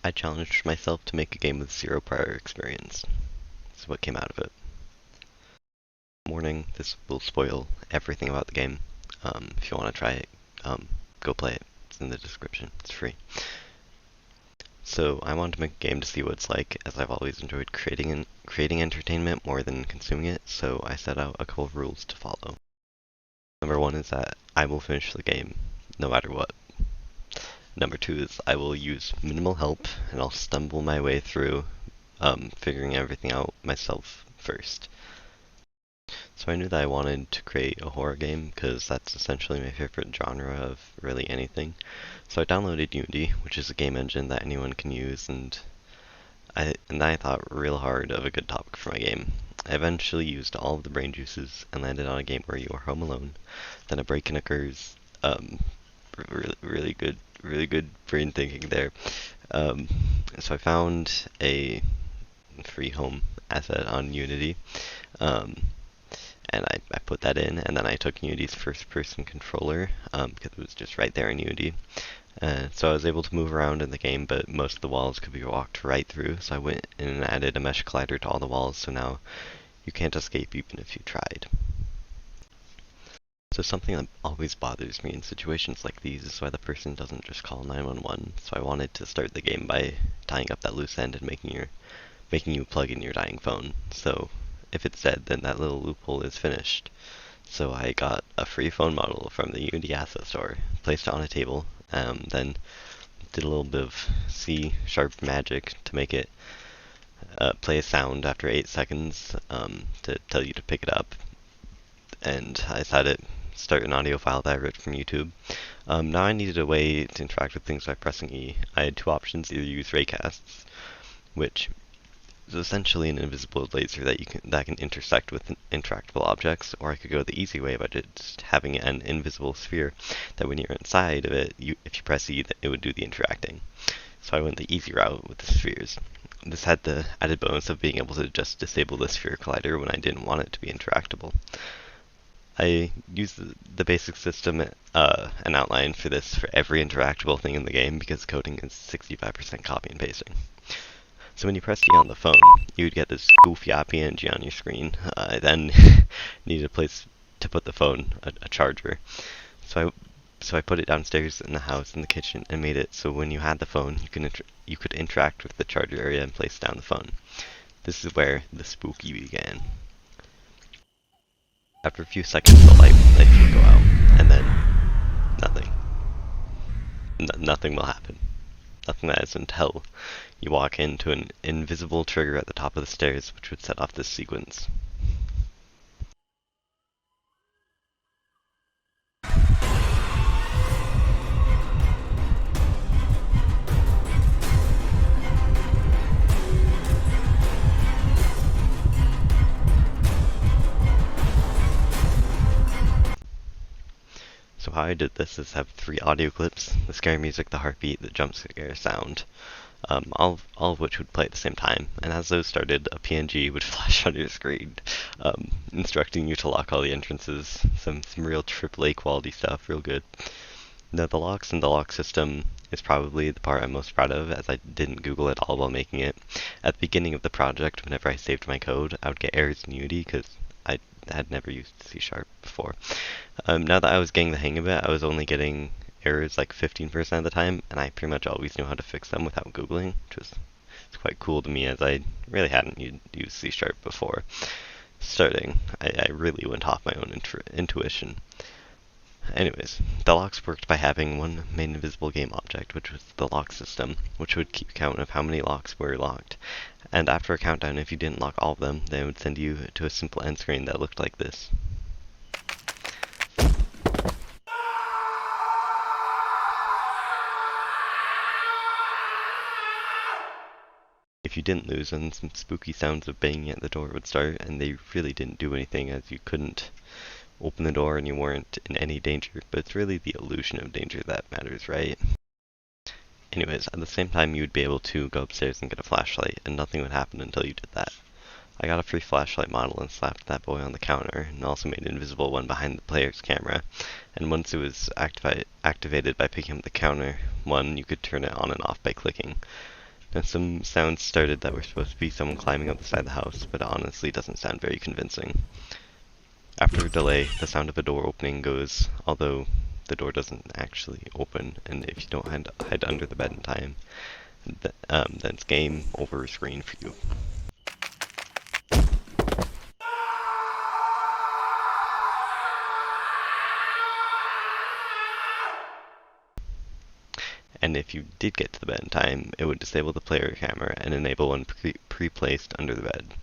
I challenged myself to make a game with zero prior experience. That's what came out of it. Warning, this will spoil everything about the game. If you want to try it, go play it. It's in the description. It's free. So I wanted to make a game to see what it's like, as I've always enjoyed creating entertainment more than consuming it, so I set out a couple of rules to follow. Number one is that I will finish the game, no matter what. Number two is I will use minimal help, and I'll stumble my way through figuring everything out myself first. So I knew that I wanted to create a horror game, because that's essentially my favorite genre of really anything. So I downloaded Unity, which is a game engine that anyone can use, and I thought real hard of a good topic for my game. I eventually used all of the brain juices and landed on a game where you are home alone. Then a break-in occurs. Really good brain thinking there. So I found a free home asset on Unity, and I put that in, and then I took Unity's first-person controller, because it was just right there in Unity. So I was able to move around in the game, but most of the walls could be walked right through, so I went in and added a mesh collider to all the walls, so now you can't escape even if you tried. So something that always bothers me in situations like these is why the person doesn't just call 911, so I wanted to start the game by tying up that loose end and making you plug in your dying phone. So if it's dead, then that little loophole is finished. So I got a free phone model from the Unity Asset Store, placed it on a table, then did a little bit of C# magic to make it play a sound after 8 seconds to tell you to pick it up. And I had it start an audio file that I ripped from YouTube. Now I needed a way to interact with things by pressing E. I had two options: either use raycasts, which is essentially an invisible laser that can intersect with interactable objects, or I could go the easy way by just having an invisible sphere that when you're inside of it, if you press E, it would do the interacting. So I went the easy route with the spheres. This had the added bonus of being able to just disable the sphere collider when I didn't want it to be interactable. I used the basic system and outline for this for every interactable thing in the game, because coding is 65% copy and pasting. So when you press E on the phone, you would get this goofy PNG on your screen. Then needed a place to put the phone, a charger. So I put it downstairs in the house, in the kitchen, and made it so when you had the phone, you could interact with the charger area and place down the phone. This is where the spooky began. After a few seconds, the light will go out, and then nothing. Nothing will happen. Nothing that is until you walk into an invisible trigger at the top of the stairs, which would set off this sequence. So how I did this is have 3 audio clips: the scary music, the heartbeat, the jump scare sound, all of which would play at the same time, and as those started, a PNG would flash on your screen, instructing you to lock all the entrances. Some real AAA quality stuff, real good. Now the locks and the lock system is probably the part I'm most proud of, as I didn't Google it all while making it. At the beginning of the project, whenever I saved my code, I would get errors in Unity, because I had never used C# before. Now that I was getting the hang of it, I was only getting errors like 15% of the time, and I pretty much always knew how to fix them without Googling, which was quite cool to me, as I really hadn't used C# before starting. I really went off my own intuition. Anyways, the locks worked by having one main invisible game object, which was the lock system, which would keep count of how many locks were locked. And after a countdown, if you didn't lock all of them, then it would send you to a simple end screen that looked like this. If you didn't lose, then some spooky sounds of banging at the door would start, and they really didn't do anything, as you couldn't open the door and you weren't in any danger, but it's really the illusion of danger that matters, right? Anyways, at the same time, you would be able to go upstairs and get a flashlight, and nothing would happen until you did that. I got a free flashlight model and slapped that boy on the counter, and also made an invisible one behind the player's camera. And once it was activated by picking up the counter one, you could turn it on and off by clicking. And some sounds started that were supposed to be someone climbing up the side of the house, but it honestly doesn't sound very convincing. After a delay, the sound of a door opening goes, although the door doesn't actually open, and if you don't hide under the bed in time, then it's game over screen for you. And if you did get to the bed in time, it would disable the player camera and enable one pre-placed under the bed.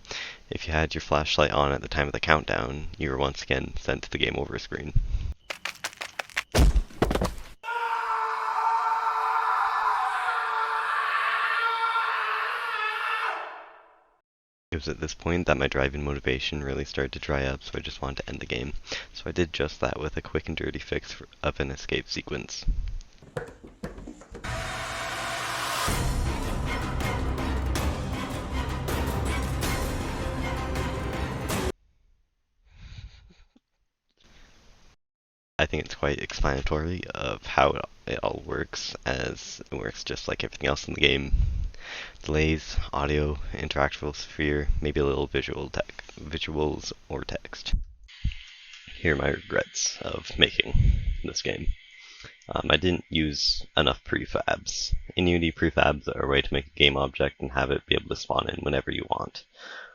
If you had your flashlight on at the time of the countdown, you were once again sent to the game over screen. It was at this point that my drive and motivation really started to dry up, so I just wanted to end the game. So I did just that with a quick and dirty fix of an escape sequence. I think it's quite explanatory of how it all works, as it works just like everything else in the game. Delays, audio, interactable sphere, maybe a little visuals or text. Here are my regrets of making this game. I didn't use enough prefabs. In Unity, prefabs are a way to make a game object and have it be able to spawn in whenever you want.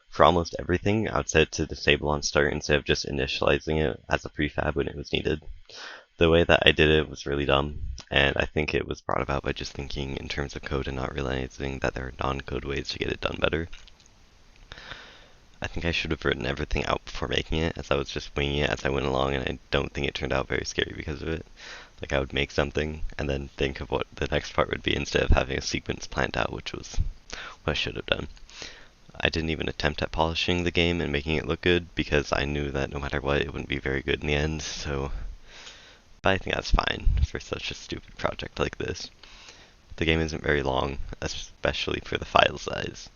For almost everything, I would set it to disable on start instead of just initializing it as a prefab when it was needed. The way that I did it was really dumb, and I think it was brought about by just thinking in terms of code and not realizing that there are non-code ways to get it done better. I think I should have written everything out before making it, as I was just winging it as I went along, and I don't think it turned out very scary because of it. Like, I would make something, and then think of what the next part would be instead of having a sequence planned out, which was what I should have done. I didn't even attempt at polishing the game and making it look good, because I knew that no matter what, it wouldn't be very good in the end, so... But I think that's fine for such a stupid project like this. The game isn't very long, especially for the file size.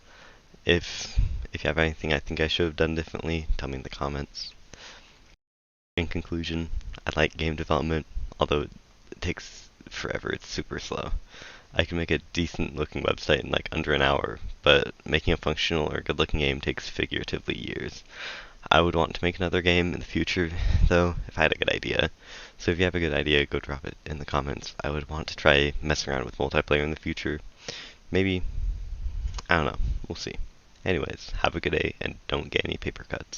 If you have anything I think I should have done differently, tell me in the comments. In conclusion, I like game development, although it takes forever, it's super slow. I can make a decent looking website in like under an hour, but making a functional or good looking game takes figuratively years. I would want to make another game in the future, though, if I had a good idea. So if you have a good idea, go drop it in the comments. I would want to try messing around with multiplayer in the future. Maybe, I don't know, we'll see. Anyways, have a good day, and don't get any paper cuts.